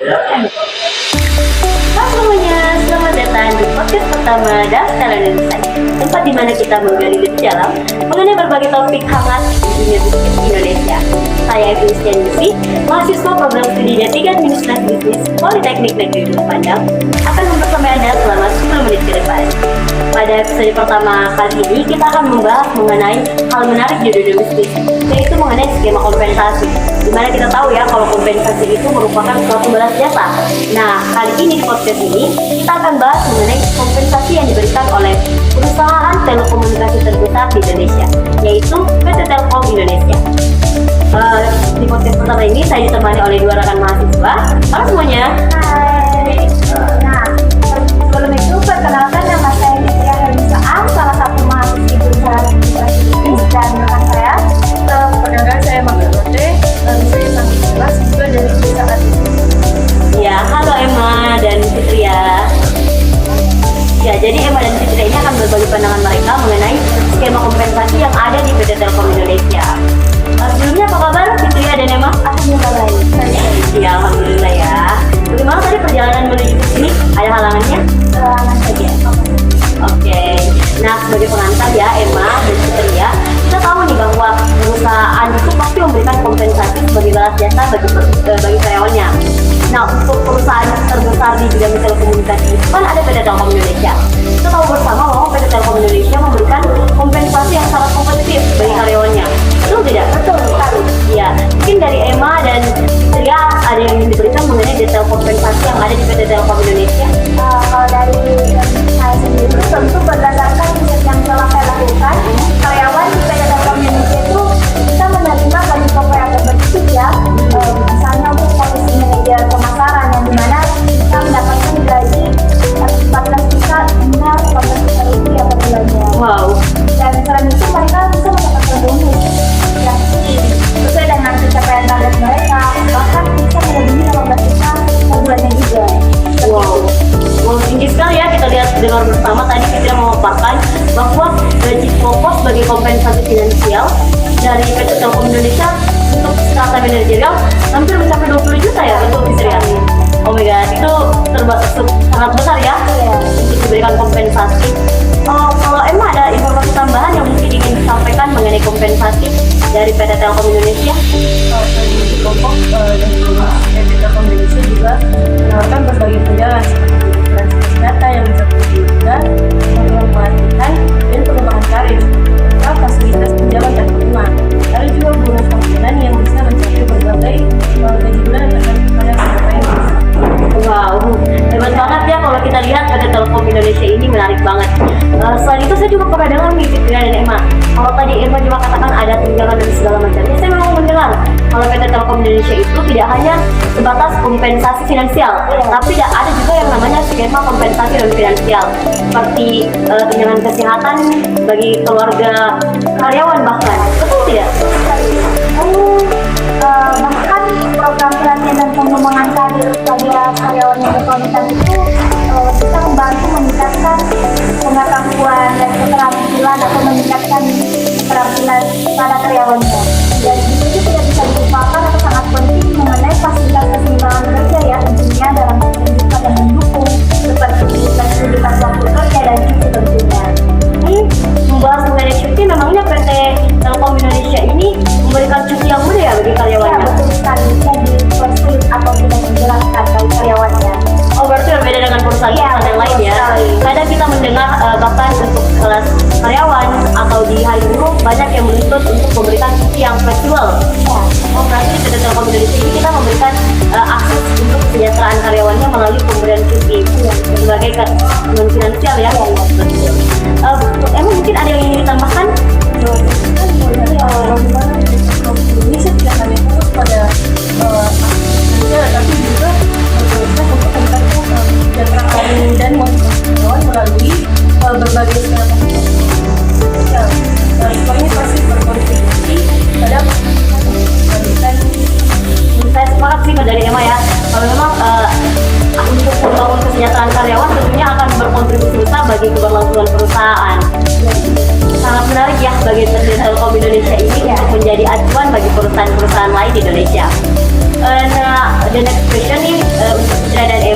Halo semuanya, selamat datang di podcast pertama Daftar Insight, tempat di mana kita menggali lebih dalam mengenai berbagai topik hangat di dunia bisnis Indonesia. Saya Christian Yusi, mahasiswa program studi D3 Administrasi Bisnis Politeknik Negeri Gunung Padang, akan mempersamai Anda selama 10 menit ke depan. Pada episode pertama kali ini, kita akan membahas mengenai hal menarik di dunia bisnis, yaitu mengenai skema kompensasi. Dimana kita tahu ya, kalau kompensasi itu merupakan suatu balas jasa. Nah, kali ini di podcast ini, kita akan bahas mengenai kompensasi yang diberikan oleh perusahaan telekomunikasi terbesar di Indonesia, yaitu PT Telkom Indonesia. Di podcast pertama ini, saya ditemani oleh dua rekan mahasiswa. Halo semuanya. Hai. Nah, sebelum itu perkenalkan nama saya Fitria Helisaan, salah satu mahasiswi jurusan Administrasi Bisnis, dan rekan saya. Perkenalkan saya Magdalena, bisa dipanggil kelas juga dari jurusan Bisnis. Ya, halo Emma dan Fitria. Ya, jadi Emma dan Fitria ini akan berbagi pandangan mereka mengenai skema kompensasi yang ada di PT Telkom Indonesia. Sebelumnya apa kabar Fitria dan Emma? Alhamdulillah baik. Ya, alhamdulillah ya. Bagaimana tadi perjalanan menuju ke sini? Ada halangannya? Selamat saja. Oke. Nah, sebagai pengantar ya Emma dan Fitria, kita tahu nih bahwa perusahaan itu pasti memberikan kompensasi sebagai balas jasa bagi karyawannya. Nah, untuk perusahaan terbesar di bidang telekomunikasi itu kan ada PT Telkom Indonesia. Kita tahu bersama bahwa PT Telkom Indonesia memberikan kompensasi yang sangat kompetitif bagi karyawannya. Betul tidak? Betul sekali. Iya, mungkin dari Emma dan Fitria ada yang ingin diberikan mengenai detail kompensasi yang ada di PT Telkom Indonesia. Kalau dari saya sendiri, tentu berdasarkan riset yang telah saya lakukan, karyawan di PT Telkom Indonesia itu bisa menerima bagi pokok yang terbentuk ya. Misalnya untuk posisi manajer pemasaran yang dimana kita mendapatkan gaji 14 juta hingga 14 juta rupiah per bulannya. Wow. Dan selain itu mereka bisa mendapatkan bonus yang sesuai dengan pencapaian target mereka, bahkan bisa melebihi 18 juta per bulannya juga. Wow, tinggi sekali ya. Kita lihat dengar bersama tadi kita memaparkan bahwa gaji pokok sebagai kompensasi finansial dari PT Telkom Indonesia untuk strata manajerial hampir mencapai 20 juta ya, betul Fitria? Oh my god, itu sangat besar ya untuk diberikan kompensasi. Kalau Emma ada informasi tambahan yang mungkin ingin disampaikan mengenai kompensasi dari PT Telkom Indonesia? Gaji pokok dan bonus PT Telkom Indonesia juga menawarkan berbagai tunjangan seperti transaksi data yang mencakup juga program pelatihan dan pengembangan karir, serta fasilitas pinjaman dan keuangan. Ada juga bonus tahunan yang bisa mencapai berbagai gaji bulanan terkait pada sebagai Wow, hebat banget ya kalau kita lihat PT Telkom Indonesia ini menarik banget. Selain itu saya juga pernah dengar nih Fitria dan Emma. Kalau tadi Emma juga katakan ada tunjangan dan segala macamnya, saya memang mendengar kalau PT Telkom Indonesia itu tidak hanya sebatas kompensasi finansial, tapi ada juga yang namanya skema kompensasi non finansial, seperti tunjangan kesehatan bagi keluarga karyawan bahkan. Betul tidak? Bahkan program pelatihan dan pengembangan karir bagi karyawan yang berkualitas itu bisa membantu meningkatkan pengetahuan dan keterampilan atau meningkatkan keterampilan para karyawannya. Dan itu tidak bisa dilupakan atau sangat penting mengenai fasilitas keseimbangan kerja ya, tentunya dalam kehidupan yang mendukung seperti fleksibilitas waktu kerja dan cuti tentunya. Membahas mengenai cuti, memangnya PT Telkom Indonesia ini memberikan cuti yang mudah ya bagi karyawannya? Ya, betul sekali. Bisa dipersulit atau tidak menjelaskan bagi karyawannya. Oh, berarti berbeda dengan perusahaan-perusahaan yang lain ya. Kadang kita mendengar bahkan untuk kelas karyawan atau di hari buruh banyak yang menuntut untuk memberikan cuti yang fleksibel. Oh, berarti di PT Telkom Indonesia ini kita memberikan akses untuk kesejahteraan karyawannya melalui pemberian cuti sebagai non finansial ya. Emang mungkin ada yang ingin ditambahkan? Indonesia tidak hanya fokus pada kerja, tapi juga berfokus untuk meningkatkan kesejahteraan dan motivasi karyawan melalui berbagai skema sosial. Skema ini pasti berkontribusi pada pendidikan. Saya sepakat sih dari Emma ya. Kalau memang untuk membangun kesejahteraan karyawan tentunya akan berkontribusi besar bagi keberlangsungan perusahaan. Sangat menarik ya bagi PT Telkom Indonesia ini untuk menjadi acuan bagi perusahaan-perusahaan lain di Indonesia. Nah, the next question nih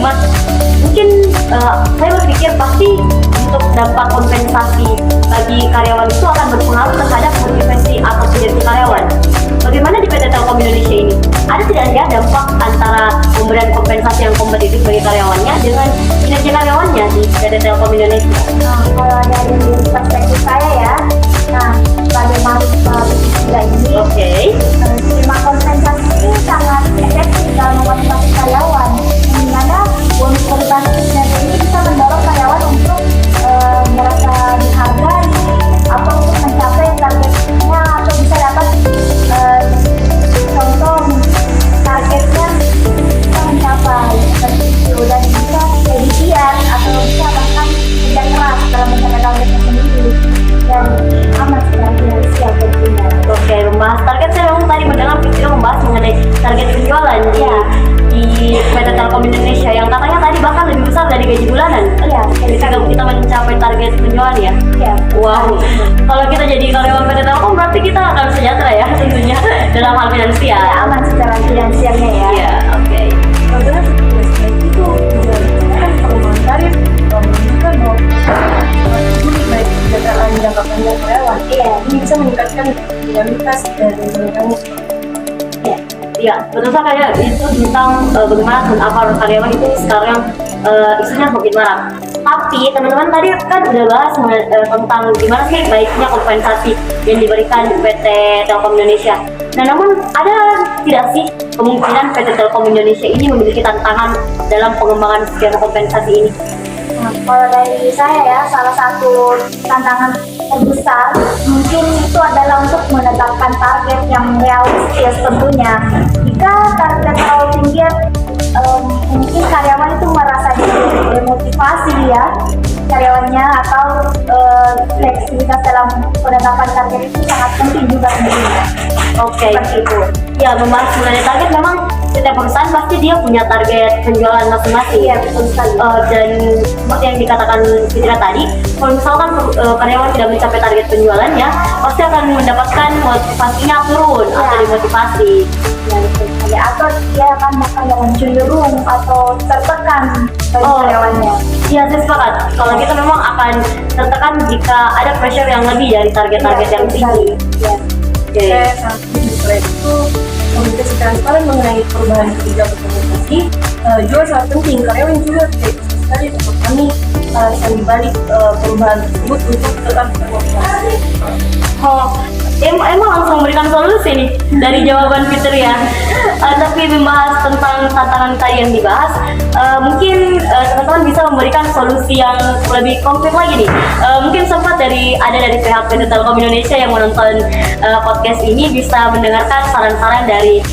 Mas, mungkin saya berpikir pasti untuk dampak kompensasi bagi karyawan itu akan berpengaruh terhadap motivasi atau kinerja karyawan. Bagaimana di PT Telkom Indonesia ini? Ada tidak ya dampak antara pemberian kompensasi yang kompetitif bagi karyawannya dengan kinerja karyawannya di PT Telkom Indonesia? Nah, kalau dari perspektif saya ya, nah sebagai mahasiswa bisnis ini, Oke. skema kompensasi ini sangat efektif dalam memotivasi karyawan, di mana bonus motivasi kinerja ini bisa mendorong karyawan untuk merasa dihargai atau untuk mencapai targetnya atau bisa dapat contoh targetnya bisa mencapai seperti itu dan bisa efisien atau bisa bahkan kerja keras dalam mencapai targetnya sendiri dan aman secara finansial tentunya. Oke, membahas target, saya memang tadi mendengar Fitria membahas mengenai target penjualan di PT Telkom Indonesia yang katanya tadi bahkan lebih besar dari gaji bulanan. Iya, Ketika kita mencapai target penjualan ya. iya. Wow, kalau kita jadi karyawan PT Telkom berarti kita akan sejahtera ya tentunya dalam hal finansial. Ya, aman secara finansialnya ya. Iya, oke. Contohnya seperti selain itu kan perubahan tarif menunjukkan bahwa peduli baik kesejahteraan jangka panjang karyawan. Iya. Ini bisa meningkatkan dinamitas dan mengurangi Ya, betul sekali ya, itu tentang bagaimana turnover karyawan itu sekarang isunya semakin marak. Tapi teman-teman tadi kan udah bahas tentang gimana sih baiknya kompensasi yang diberikan PT Telkom Indonesia. Nah, namun ada tidak sih kemungkinan PT Telkom Indonesia ini memiliki tantangan dalam pengembangan skema kompensasi ini? Nah, kalau dari saya ya, salah satu tantangan terbesar mungkin itu adalah untuk menetapkan target yang realistis tentunya. Jika target terlalu tinggi, mungkin karyawan itu merasa demotivasi ya karyawannya, atau fleksibilitas dalam penetapan target itu sangat penting juga tentunya. Oke, Seperti itu. ya membahas mengenai target, memang setiap perusahaan pasti dia punya target penjualan masing-masing. Iya, betul sekali. Dan seperti yang dikatakan Fitria tadi, kalau misalkan karyawan tidak mencapai target penjualannya, pasti akan mendapatkan motivasinya turun atau dimotivasi. Ya, betul sekali. Atau dia akan bahkan cenderung atau tertekan bagi karyawannya. Iya, saya sepakat. Kalau kita memang akan tertekan jika ada pressure yang lebih dari target-target yang tinggi. Ya. Oke. saya sangat setuju. Selain itu, komunikasi transparan mengenai perubahan kebijakan kompensasi juga sangat penting. Karyawan juga tidak bisa sekali memahami alasan dibalik perubahan tersebut untuk tetap termotivasi. Oh, emang langsung memberikan solusi nih dari jawaban Fitria. Tapi membahas tentang tantangan tadi yang dibahas, mungkin teman-teman bisa memberikan solusi yang lebih konkret lagi nih. Mungkin sempat dari pihak PT Telkom Indonesia yang menonton podcast ini bisa mendengarkan saran-saran dari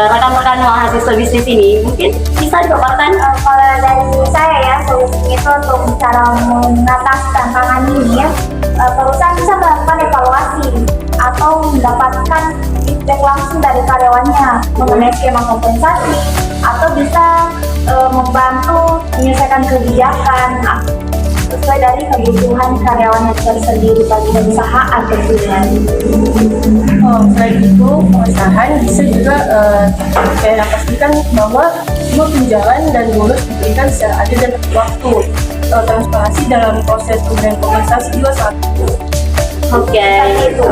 rekan-rekan mahasiswa bisnis ini. Mungkin bisa dipaparkan. Kalau dari saya ya, solusinya itu untuk cara mengatasi tantangan ini ya, perusahaan bisa melakukan evaluasi atau mendapatkan feedback langsung dari karyawannya mengenai skema kompensasi, atau bisa membantu menyelesaikan kebijakan sesuai dari kebutuhan karyawannya tersendiri bagi perusahaan tentunya. Selain itu, perusahaan bisa juga kayak pastikan bahwa semua tunjangan dan bonus diberikan secara adil dan tepat waktu. Transparansi dalam proses pemberian kompensasi juga sangat penting. Oke. Seperti itu.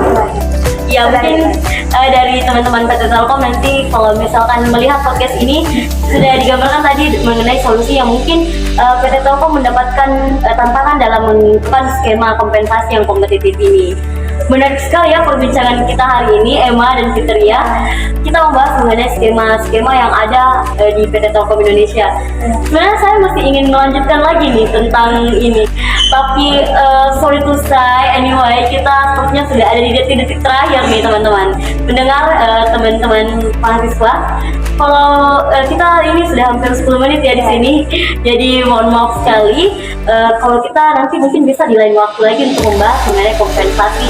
Ya, mungkin dari teman-teman PT Telkom nanti kalau misalkan melihat podcast ini sudah digambarkan tadi mengenai solusi yang mungkin PT Telkom mendapatkan tantangan dalam menentukan skema kompensasi yang kompetitif ini. Menarik sekali ya perbincangan kita hari ini, Emma dan Fitria. Kita membahas mengenai skema-skema yang ada di PT Telkom Indonesia. Sebenarnya saya masih ingin melanjutkan lagi nih tentang ini, tapi sorry to say, anyway, kita sepertinya sudah ada di detik-detik terakhir nih teman-teman. Mendengar teman-teman mahasiswa, kalau kita ini sudah hampir 10 menit ya di sini, jadi mohon maaf sekali. Kalau kita nanti mungkin bisa di lain waktu lagi untuk membahas mengenai kompensasi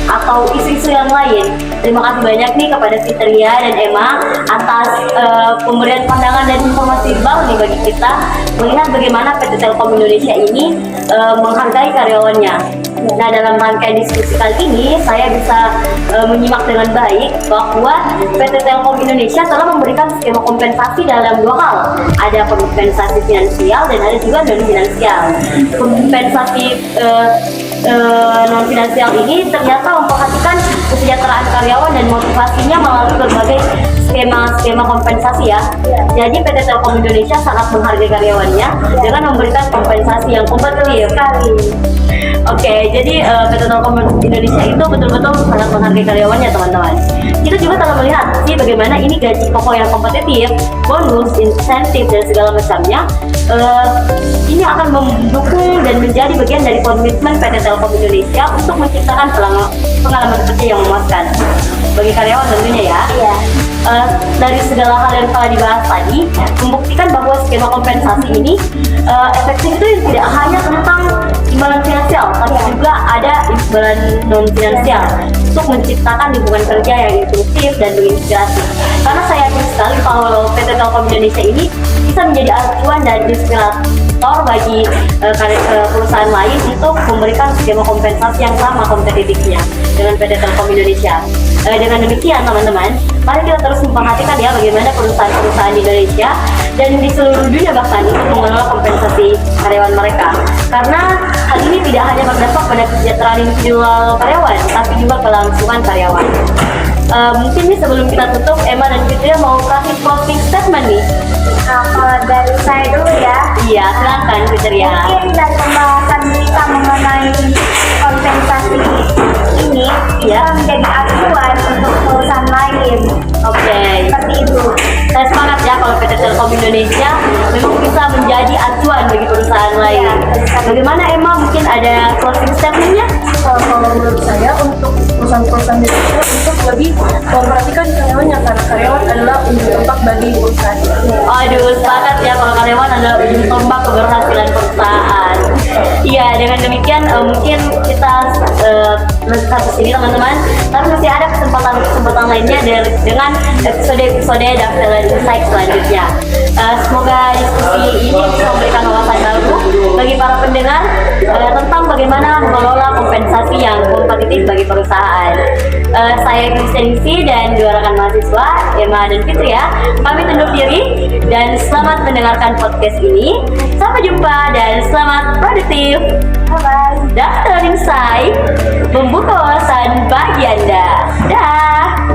atau isu-isu yang lain. Terima kasih banyak nih kepada Fitria dan Emma atas pemberian pandangan dan informasi baru nih bagi kita melihat bagaimana PT Telkom Indonesia ini menghargai karyawannya. Nah, dalam rangkaian diskusi kali ini, saya bisa menyimak dengan baik bahwa PT Telkom Indonesia telah memberikan skema kompensasi dalam dua hal. Ada kompensasi finansial dan ada juga non finansial. Kompensasi non finansial ini ternyata memperhatikan kesejahteraan karyawan dan motivasinya melalui berbagai skema kompensasi ya. Jadi PT Telkom Indonesia sangat menghargai karyawannya dengan memberikan kompensasi yang kompetitif. Oke, jadi PT Telkom Indonesia itu betul-betul sangat menghargai karyawannya, teman-teman. Kita juga telah melihat sih bagaimana ini gaji pokok yang kompetitif, bonus, insentif dan segala macamnya. Ini akan mendukung dan menjadi bagian dari komitmen PT Telkom Indonesia untuk menciptakan pengalaman kerja yang memuaskan bagi karyawan tentunya ya. Dari segala hal yang telah dibahas tadi, membuktikan bahwa skema kompensasi ini efektif itu tidak hanya tentang imbalan finansial, tapi juga ada imbalan non finansial untuk menciptakan lingkungan kerja yang inklusif dan berinspirasi. Karena saya yakin sekali kalau PT Telkom Indonesia ini bisa menjadi acuan dan inspirator bagi perusahaan lain untuk memberikan skema kompensasi yang sama kompetitifnya dengan PT Telkom Indonesia. Dengan demikian teman-teman, mari kita terus memperhatikan ya bagaimana perusahaan-perusahaan di Indonesia dan di seluruh dunia bahkan untuk mengelola kompensasi karyawan mereka. Karena hal ini tidak hanya berdampak pada kesejahteraan individual karyawan, tapi juga kelangsungan karyawan. Mungkin nih sebelum kita tutup, Emma dan Fitria mau kasih closing statement nih. Kalau dari saya dulu ya. Iya, silakan Fitria. Mungkin dari pembahasan kita mengenai kompensasi ini bisa menjadi acuan untuk perusahaan lain. Oke. Seperti itu. Saya semangat ya kalau PT Telkom Indonesia memang bisa menjadi acuan bagi perusahaan lain. Bagaimana Emma, mungkin ada closing statement-nya? Kalau menurut saya untuk perusahaan-perusahaan di Indonesia untuk lebih memperhatikan karyawannya karena karyawan adalah ujung tombak bagi perusahaan. Aduh, sepakat ya kalau karyawan adalah ujung tombak keberhasilan perusahaan. Iya, dengan demikian mungkin kita sampai sini teman-teman. Tapi masih ada kesempatan lainnya dengan episode Daftaran Insight selanjutnya. Semoga diskusi ini bisa memberikan wawasan baru bagi para pendengar tentang bagaimana mengelola kompensasi yang kompetitif bagi perusahaan. Saya Kristianisi dan dua rekan mahasiswa Emma dan Fitria pamit undur diri dan selamat mendengarkan podcast ini. Sampai jumpa dan selamat produktif. Bye-bye. Daftar Insight membuka wawasan bagi Anda. Dah.